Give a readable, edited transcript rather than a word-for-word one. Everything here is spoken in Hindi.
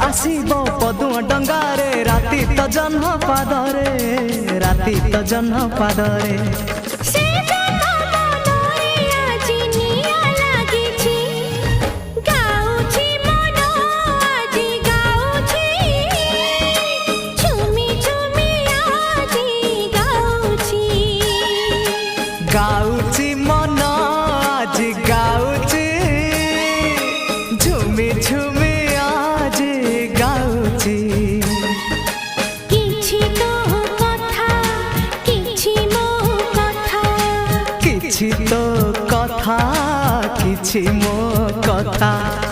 आसीबो पदुआ डंगारे राती तो जन्म पादरे राती तो जन्म पादरे गाउची मन आज गाउची झुमी झुमी आज गाउची किछि तो कथा किछि मो कथा किछि तो कथा किछि मो कथा।